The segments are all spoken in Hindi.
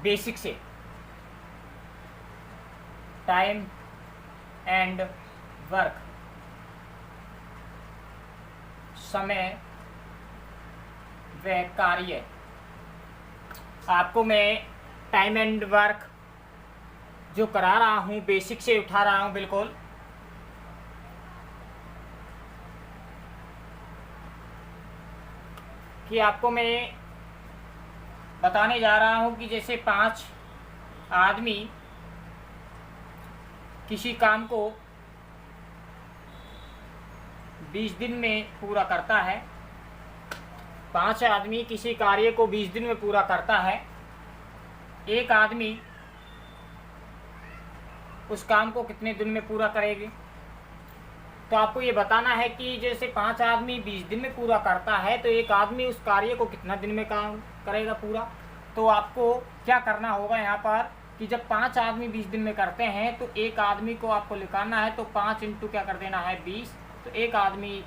बेसिक से टाइम एंड वर्क, समय व कार्य। आपको मैं टाइम एंड वर्क जो करा रहा हूँ बेसिक से उठा रहा हूँ बिल्कुल, कि आपको मैं बताने जा रहा हूँ कि जैसे 5 आदमी किसी काम को 20 दिन में पूरा करता है, 5 आदमी किसी कार्य को 20 दिन में पूरा करता है, एक आदमी उस काम को कितने दिन में पूरा करेगी। तो आपको ये बताना है कि जैसे 5 आदमी 20 दिन में पूरा करता है तो एक आदमी उस कार्य को कितना दिन में काम करेगा पूरा। तो आपको क्या करना होगा यहाँ पर कि जब 5 आदमी 20 दिन में करते हैं तो एक आदमी को आपको लिखाना है, तो 5 इंटू क्या कर देना है 20, तो एक आदमी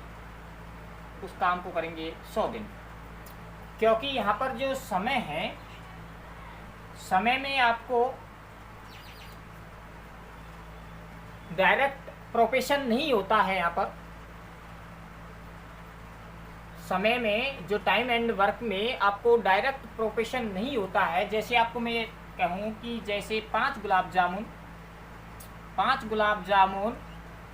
उस काम को करेंगे 100 दिन। क्योंकि यहाँ पर जो समय है, समय में आपको डायरेक्ट प्रोफेशन नहीं होता है। यहाँ पर समय में जो टाइम एंड वर्क में आपको डायरेक्ट प्रोफेशन नहीं होता है। जैसे आपको मैं कहूँ कि जैसे 5 गुलाब जामुन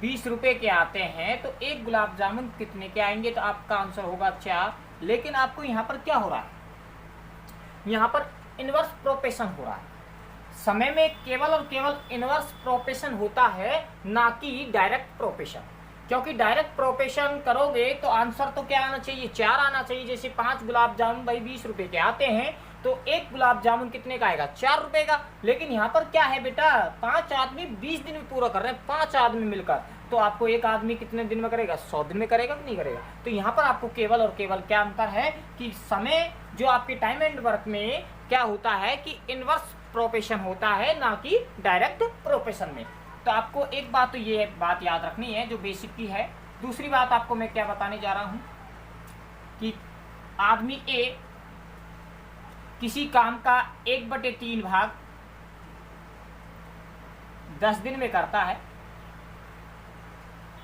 20 रुपये के आते हैं, तो एक गुलाब जामुन कितने के आएंगे, तो आपका आंसर होगा 4। लेकिन आपको यहाँ पर क्या हो रहा है, यहाँ पर इनवर्स प्रोफेशन हो रहा है। समय में केवल और केवल इनवर्स प्रोफेशन होता है, ना कि डायरेक्ट प्रोफेशन। क्योंकि डायरेक्ट प्रोफेशन करोगे तो आंसर तो क्या आना चाहिए, 4 आना चाहिए। जैसे 5 गुलाब जामुन भाई 20 रुपए के आते हैं, तो एक गुलाब जामुन कितने का आएगा, 4 रुपए का। लेकिन यहाँ पर क्या है बेटा, 5 आदमी 20 दिन में पूरा कर रहे हैं, 5 आदमी मिलकर, तो आपको एक आदमी कितने दिन में करेगा, 100 दिन में करेगा कि नहीं करेगा। तो यहाँ पर आपको केवल और केवल क्या अंतर है कि समय जो आपके टाइम एंड वर्क में क्या होता है कि इनवर्स प्रोफेशन होता है, ना कि डायरेक्ट प्रोफेशन में। तो आपको एक बात तो ये बात याद रखनी है जो बेसिक की है। दूसरी बात आपको मैं क्या बताने जा रहा हूं कि आदमी ए किसी काम का 1/3 भाग 10 दिन में करता है।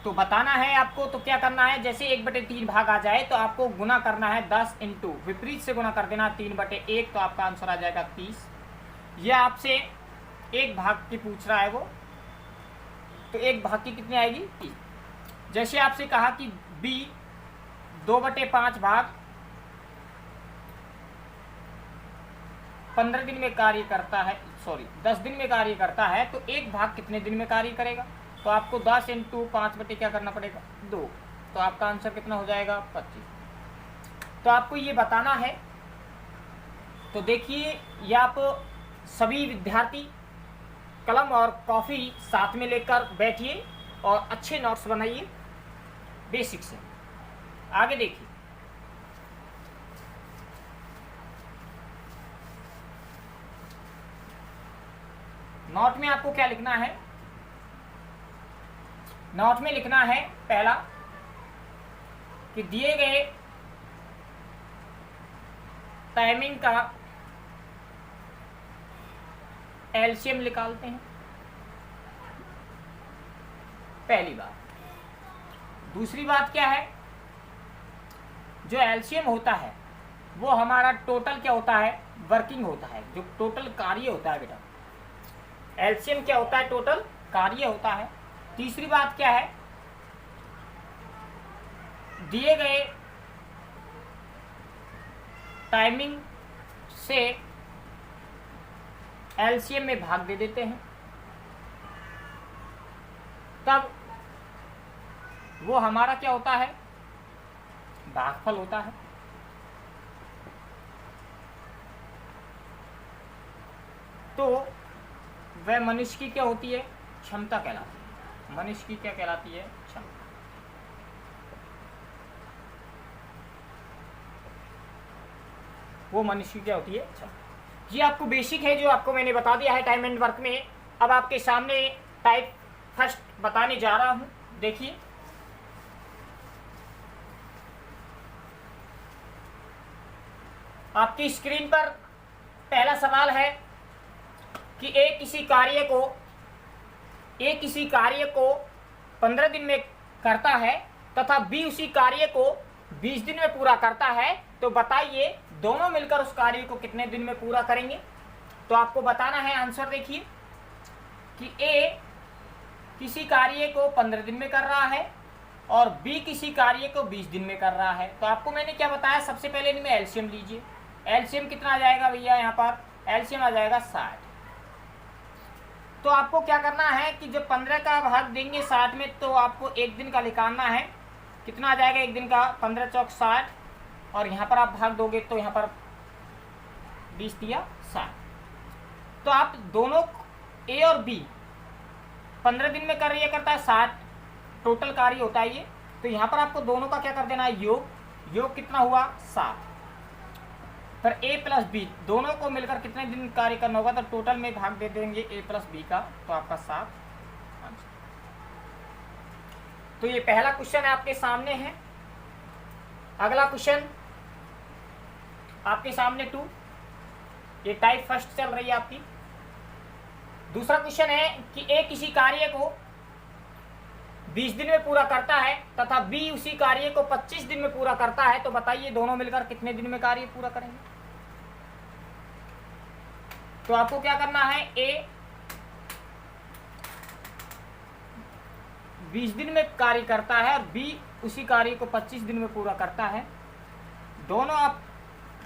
तो बताना है आपको, तो क्या करना है, जैसे 1/3 भाग आ जाए तो आपको गुना करना है 10 इंटू विपरीत से गुना कर देना 3/1, तो आपका आंसर आ जाएगा 30। यह आपसे एक भाग की पूछ रहा है वो, तो एक भाग की कितनी आएगी, 30। जैसे आपसे कहा कि बी 2/5 भाग 15 दिन में कार्य करता है, 10 दिन में कार्य करता है, तो एक भाग कितने दिन में कार्य करेगा। तो आपको 10 इंटू 5 बटे क्या करना पड़ेगा, 2, तो आपका आंसर कितना हो जाएगा, 25। तो आपको ये बताना है। तो देखिए, ये आप सभी विद्यार्थी कलम और कॉफी साथ में लेकर बैठिए और अच्छे नोट्स बनाइए बेसिक से। आगे देखिए, नोट में आपको क्या लिखना है, नोट में लिखना है पहला कि दिए गए टाइमिंग का एलसीएम निकालते हैं, पहली बात। दूसरी बात क्या है, जो एलसीएम होता है वो हमारा टोटल क्या होता है, वर्किंग होता है, जो टोटल कार्य होता है बेटा। एलसीएम क्या होता है, टोटल कार्य होता है। तीसरी बात क्या है, दिए गए टाइमिंग से एलसीएम में भाग दे देते हैं, तब वो हमारा क्या होता है, भागफल होता है। तो वह मनुष्य की क्या होती है, क्षमता कहलाती है। मनुष्य की क्या कहलाती है, क्षमता। वो मनुष्य की क्या होती है, क्षमता। ये आपको बेसिक है जो आपको मैंने बता दिया है टाइम एंड वर्क में। अब आपके सामने टाइप फर्स्ट बताने जा रहा हूं, देखिए। आपकी स्क्रीन पर पहला सवाल है कि ए किसी कार्य को 15 दिन में करता है तथा बी उसी कार्य को 20 दिन में पूरा करता है, तो बताइए दोनों मिलकर उस कार्य को कितने दिन में पूरा करेंगे। तो आपको बताना है आंसर। देखिए कि ए किसी कार्य को 15 दिन में कर रहा है और बी किसी कार्य को 20 दिन में कर रहा है। तो आपको मैंने क्या बताया, सबसे पहले इनमें एलसीएम लीजिए। एलसीएम कितना आ जाएगा भैया, यहाँ पर एलसीएम आ जाएगा 60। तो आपको क्या करना है कि जब 15 का भाग देंगे 60 में, तो आपको एक दिन का निकालना है। कितना आ जाएगा एक दिन का, 15 चौक 60, और यहाँ पर आप भाग दोगे तो यहाँ पर 20 दिया 60। तो आप दोनों ए और बी 15 दिन में कार्य करता है, 60 टोटल कार्य होता है ये। तो यहाँ पर आपको दोनों का क्या कर देना है, योग कितना हुआ 7। फिर ए प्लस बी दोनों को मिलकर कितने दिन कार्य करना होगा, तो टोटल में भाग दे देंगे ए प्लस बी का, तो आपका 7 आंसर। तो ये पहला क्वेश्चन है आपके सामने है। अगला क्वेश्चन आपके सामने 2, ये टाइप फर्स्ट चल रही है आपकी। दूसरा क्वेश्चन है कि ए किसी कार्य को 20 दिन में पूरा करता है तथा बी उसी कार्य को 25 दिन में पूरा करता है, तो बताइए दोनों मिलकर कितने दिन में कार्य पूरा करेंगे। तो आपको क्या करना है, ए 20 दिन में कार्य करता है और बी उसी कार्य को 25 दिन में पूरा करता है। दोनों आप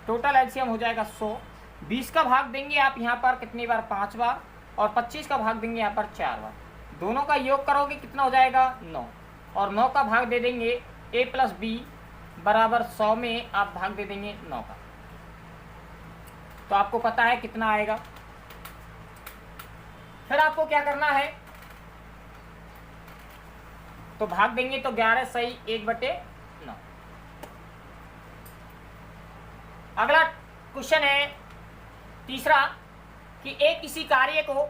टोटल एलसीएम हो जाएगा 100। 20 का भाग देंगे आप यहाँ पर कितनी बार, 5 बार, और 25 का भाग देंगे यहाँ पर 4 बार। दोनों का योग करोगे कितना हो जाएगा 9, और 9 का भाग दे देंगे ए प्लस बी बराबर 100 में आप भाग दे देंगे 9 का। तो आपको पता है कितना आएगा। फिर आपको क्या करना है, तो भाग देंगे तो 11 सही 1/9। अगला क्वेश्चन है तीसरा कि ए किसी कार्य को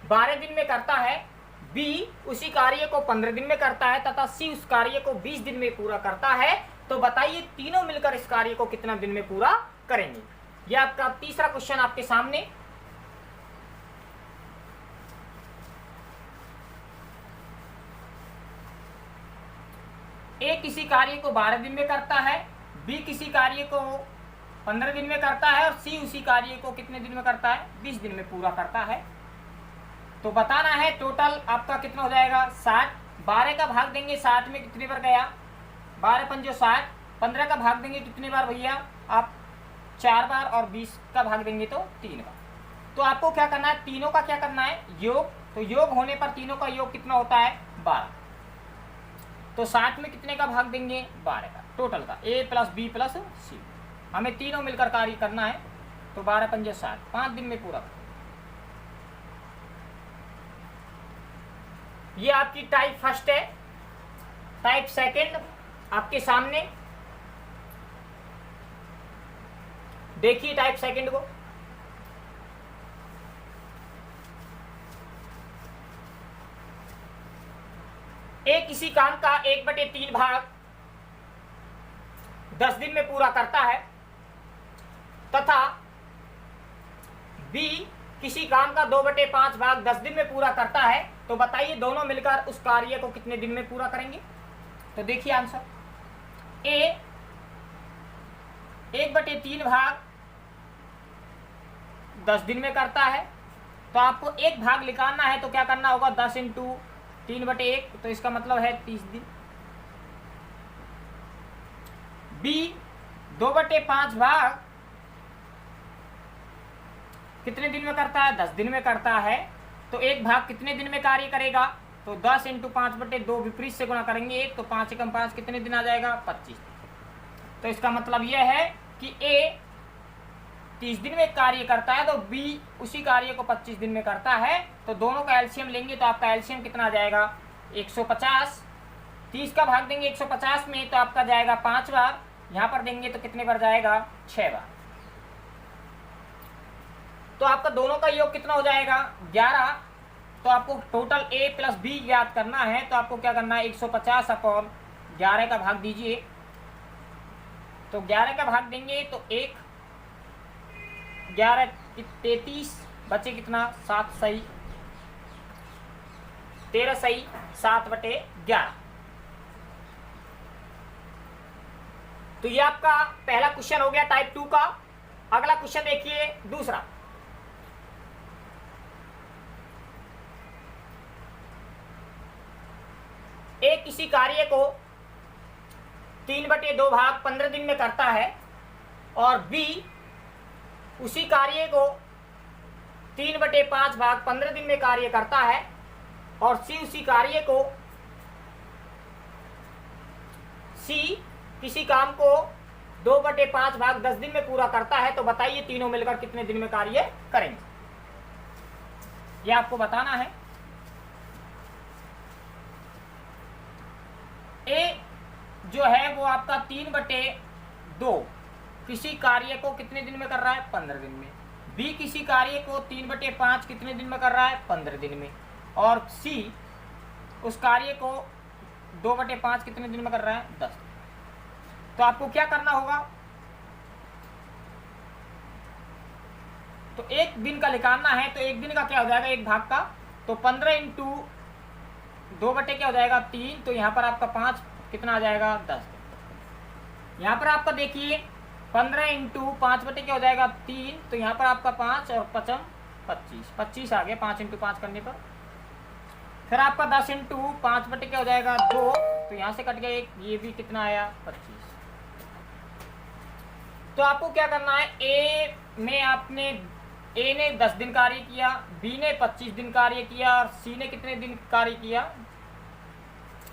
12 दिन में करता है, बी उसी कार्य को 15 दिन में करता है तथा सी उस कार्य को 20 दिन में पूरा करता है। तो बताइए तीनों मिलकर इस कार्य को कितना दिन में पूरा करेंगे। यह आपका तीसरा क्वेश्चन आपके सामने। ए किसी कार्य को 12 दिन में करता है, बी किसी कार्य को 15 दिन में करता है और सी उसी कार्य को कितने दिन में करता है, 20 दिन में पूरा करता है। तो बताना है टोटल आपका कितना हो जाएगा 60। 12 का भाग देंगे 60 में कितनी बार गया, 12 पंजो 60। 15 का भाग देंगे कितनी बार भैया आप, 4 बार, और 20 का भाग देंगे तो 3 बार। तो आपको क्या करना है, तीनों का क्या करना है, योग। तो योग होने पर तीनों का योग कितना होता है 12। तो 60 में कितने का भाग देंगे, 12 का टोटल का, ए प्लस बी प्लस सी। हमें तीनों मिलकर कार्य करना है। तो 12 पंजे 60, 5 दिन में पूरा। ये आपकी टाइप फर्स्ट है। टाइप सेकंड आपके सामने देखिए। टाइप सेकंड को ए किसी काम का 1/3 भाग 10 दिन में पूरा करता है तथा बी किसी काम का 2/5 भाग 10 दिन में पूरा करता है। तो बताइए दोनों मिलकर उस कार्य को कितने दिन में पूरा करेंगे। तो देखिए आंसर, ए 1/3 भाग 10 दिन में करता है, तो आपको एक भाग निकालना है। तो क्या करना होगा, 10 × 3/1, तो इसका मतलब है 30 दिन। बी 2/5 भाग कितने दिन में करता है, 10 दिन में करता है। तो एक भाग कितने दिन में कार्य करेगा, तो 10 × 5/2 विपरीत से गुणा करेंगे 1, तो 5 × 5 कितने दिन आ जाएगा, 25। तो इसका मतलब यह है कि ए 30 दिन में कार्य करता है तो बी उसी कार्य को 25 दिन में करता है। तो दोनों का एलसीएम लेंगे तो आपका एलसीएम कितना आ जाएगा, 150। 30 का भाग देंगे 150 में तो आपका जाएगा 5 बार, यहाँ पर देंगे तो कितने बार जाएगा, 6 बार। तो आपका दोनों का योग कितना हो जाएगा, 11। तो आपको टोटल ए प्लस बी याद करना है। तो आपको क्या करना है, 150/11 का भाग दीजिए। तो 11 का भाग देंगे तो 1, 11 33 बचे कितना 7 सही 13 सही 7/11। तो ये आपका पहला क्वेश्चन हो गया टाइप 2 का। अगला क्वेश्चन देखिए दूसरा। ए किसी कार्य को 3/2 भाग 15 दिन में करता है और बी उसी कार्य को 3/5 भाग 15 दिन में कार्य करता है और सी उसी कार्य को सी किसी काम को 2/5 भाग 10 दिन में पूरा करता है। तो बताइए तीनों मिलकर कितने दिन में कार्य करेंगे, ये आपको बताना है। ए जो है वो आपका 3/2 किसी कार्य को कितने दिन में कर रहा है 15 दिन में। बी किसी कार्य को 3/5 कितने दिन में कर रहा है 15 दिन में। और सी उस कार्य को 2/5 कितने दिन में कर रहा है 10। तो आपको क्या करना होगा, तो एक दिन का निकालना है। तो एक दिन का क्या हो जाएगा एक भाग का, तो 15 इंटू 2 क्या हो जाएगा 3। तो यहाँ पर आपका 5 कितना आ जाएगा 10। यहाँ पर आपका देखिए 15 इंटू 5 क्या हो जाएगा 3। तो यहाँ पर आपका 5 और 5 25 आ गया 5 इंटू 5 करने पर। फिर आपका 10 इंटू 5 क्या हो जाएगा 2। तो यहाँ से कट गया एक, ये भी कितना आया 25। तो आपको क्या करना है, ए ने 10 दिन कार्य किया, बी ने 25 दिन कार्य किया और सी ने कितने दिन कार्य किया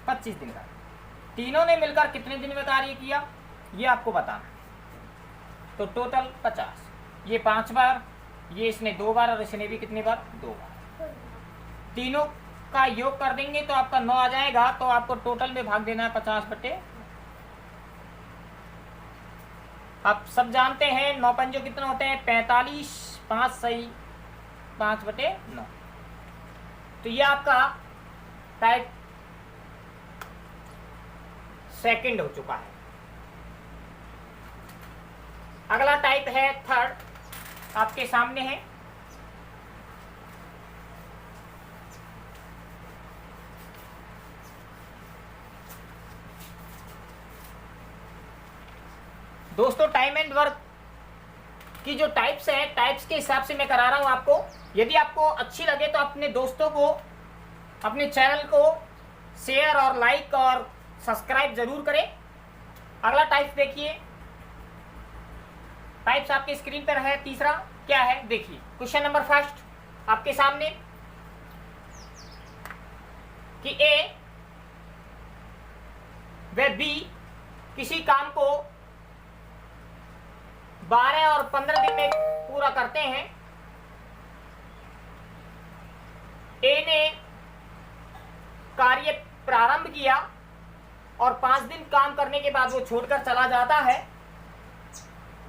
25 दिन कार्य। तीनों ने मिलकर कितने दिन में कार्य किया ये आपको बताना। तो टोटल 50, ये 5 बार, ये इसने 2 बार और इसने भी कितने बार 2 बार। तीनों का योग कर देंगे तो आपका 9 आ जाएगा। तो आपको टोटल में भाग देना है 50/। आप सब जानते हैं 9 पंजो कितने होते हैं 45, 5 सही 5/9। तो ये आपका टाइप सेकंड हो चुका है। अगला टाइप है थर्ड, आपके सामने है। दोस्तों टाइम एंड वर्क की जो टाइप्स हैं, टाइप्स के हिसाब से मैं करा रहा हूं आपको। यदि आपको अच्छी लगे तो अपने दोस्तों को, अपने चैनल को शेयर और लाइक और सब्सक्राइब जरूर करें। अगला टाइप देखिए, टाइप्स आपके स्क्रीन पर है। तीसरा क्या है देखिए, क्वेश्चन नंबर फर्स्ट आपके सामने कि ए व बी किसी काम को 12 और 15 दिन में पूरा करते हैं। ए ने कार्य प्रारंभ किया और 5 दिन काम करने के बाद वो छोड़कर चला जाता है।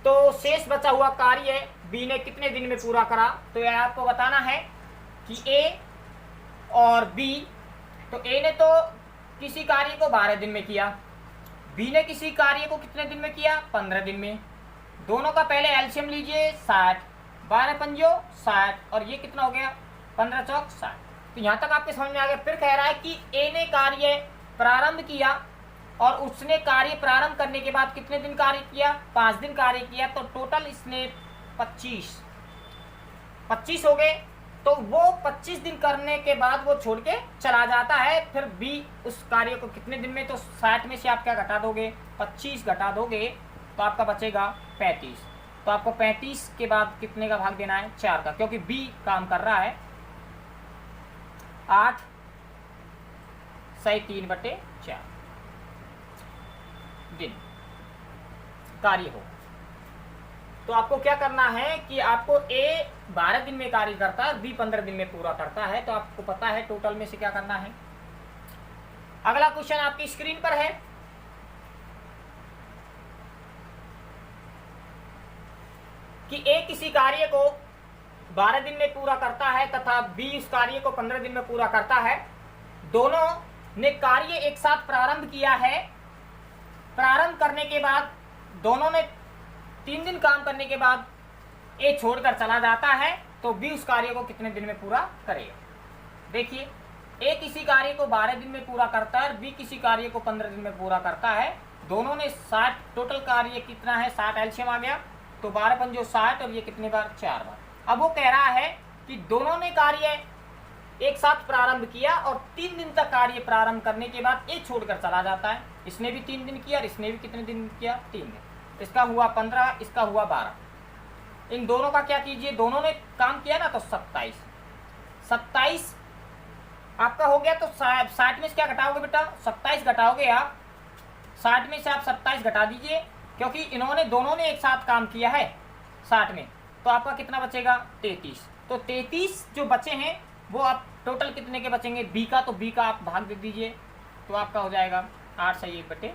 तो शेष बचा हुआ कार्य बी ने कितने दिन में पूरा करा। तो यह आपको बताना है कि ए और बी, तो ए ने तो किसी कार्य को 12 दिन में किया, बी ने किसी कार्य को कितने दिन में किया 15 दिन में। दोनों का पहले एलसीएम लीजिए 60, 12 पंजो 60 और ये कितना हो गया 15 चौक 60। तो यहाँ तक आपके समझ में आ गया। फिर कह रहा है कि ए ने कार्य प्रारंभ किया और उसने कार्य प्रारंभ करने के बाद कितने दिन कार्य किया 5 दिन कार्य किया। तो टोटल इसने 25 हो गए। तो वो 25 दिन करने के बाद वो छोड़ के चला जाता है। फिर बी उस कार्य को कितने दिन में, तो 60 में से आप क्या घटा दोगे 25 घटा दोगे तो आपका बचेगा 35। तो आपको 35 के बाद कितने का भाग देना है 4 का, क्योंकि बी काम कर रहा है 8 सही 3/4 दिन कार्य हो। तो आपको क्या करना है कि आपको ए 12 दिन में कार्य करता है, बी 15 दिन में पूरा करता है। तो आपको पता है टोटल में से क्या करना है। अगला क्वेश्चन आपकी स्क्रीन पर है कि ए किसी कार्य को 12 दिन में पूरा करता है तथा बी इस कार्य को 15 दिन में पूरा करता है। दोनों ने कार्य एक साथ प्रारंभ किया है। प्रारंभ करने के बाद दोनों ने 3 दिन काम करने के बाद ए छोड़कर चला जाता है तो बी उस कार्य को कितने दिन में पूरा करेगा। देखिए, ए किसी कार्य को 12 दिन में पूरा करता है और बी किसी कार्य को 15 दिन में पूरा करता है। दोनों ने 60, टोटल कार्य कितना है 60 एलसीएम आ गया, तो 12 पंजो 60 और ये कितने बार 4 बार। अब वो कह रहा है कि दोनों ने कार्य एक साथ प्रारंभ किया और 3 दिन तक कार्य प्रारंभ करने के बाद ए छोड़कर चला जाता है। इसने भी 3 दिन किया और इसने भी कितने दिन किया 3 दिन। इसका हुआ 15, इसका हुआ 12। इन दोनों का क्या कीजिए, दोनों ने काम किया ना तो 27 आपका हो गया। तो 60 में से क्या घटाओगे बेटा, 27 घटाओगे आप। 60 में से आप 27 घटा दीजिए, क्योंकि इन्होंने दोनों ने एक साथ काम किया है 60 में, तो आपका कितना बचेगा 33। तो 33 जो बचे हैं वो आप टोटल कितने के बचेंगे बी का, तो बी का आप भाग दे दीजिए, तो आपका हो जाएगा 8 से 1/4।